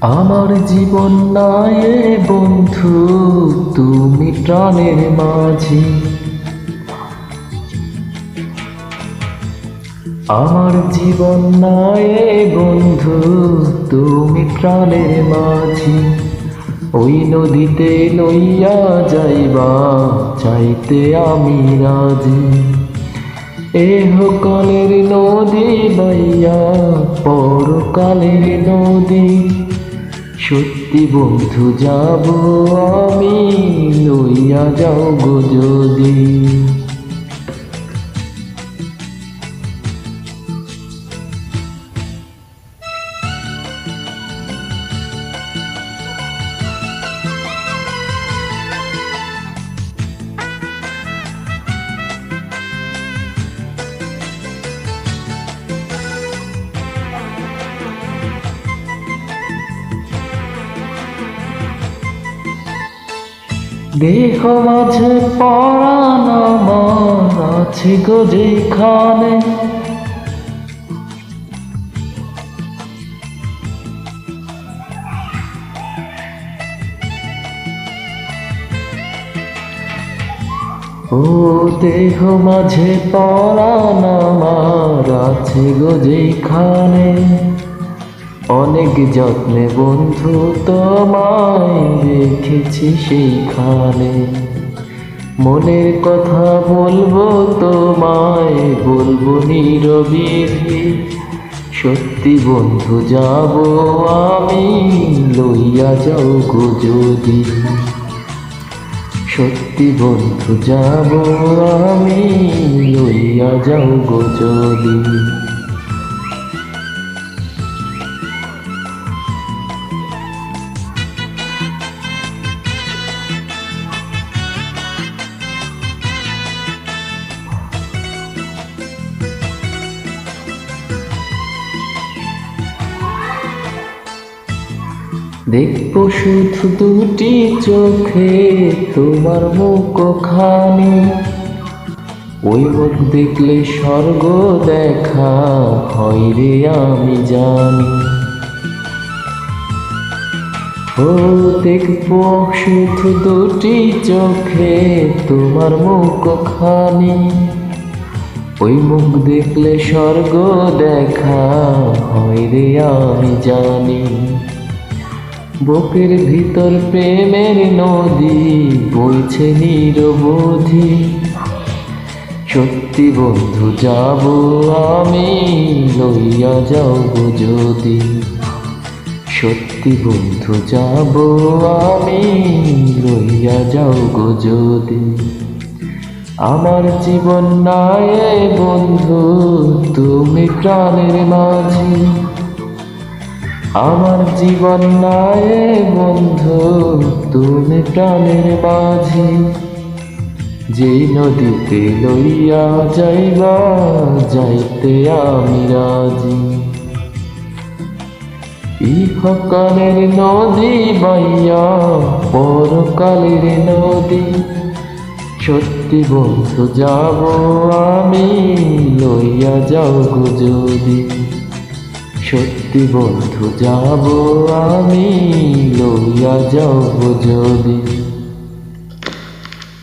আমার জীবন নায়ে বন্ধু, তুমি প্রাণের মাঝি। আমার জীবন নায়ে বন্ধু, তুমি প্রাণের মাঝি। ওই নদীতে লইয়া যাইবা, চাইতে আমি রাজি। এহকালের নদী বাইয়া পরকালের নদী। সত্যি বন্ধু যাব আমি, লইয়া যাও গো যদি। দেহ মাঝে পরাণ আমার আছে গো যেখানে। ও দেহ মাঝে পরাণ আমার আছে গো যেখানে। অনেক যত্নে বন্ধু তোমায় রেখেছি সেইখানে। মনের কথা বলবো তোমায়, বলবো নীরবিধি। সত্যি বন্ধু যাব আমি, লইয়া যাও গো যদি। সত্যি বন্ধু যাব আমি, লইয়া যাও গো যদি। দেখবো শুধু দুটি চোখে তোমার মুখখানি। ওই মুখ দেখলে স্বর্গ দেখা হয় রে আমি জানি। ও দেখবো শুধু দুটি চোখে তোমার মুখখানি। ওই মুখ দেখলে স্বর্গ দেখা হয় রে আমি জানি। বুকের ভিতর প্রেমের নদী বইছে নিরবধি। সত্যি বন্ধু যাব আমি, লইয়া যাও গো যদি। সত্যি বন্ধু যাব আমি, লইয়া যাও গো যদি। আমার জীবন নায়ে বন্ধু, তুমি প্রাণের মাঝি। আমার জীবন নায়ে বন্ধু, তুমি প্রাণের মাঝি। যেই নদীতে লইয়া যাইবা, যাইতে আমি রাজি। ইহকালের নদী বাইয়া পরকালের নদী। সত্যি বন্ধু যাব আমি, লইয়া যাও গো যদি। সত্যি বন্ধু যাব আমি, লইয়া যাও গো যদি।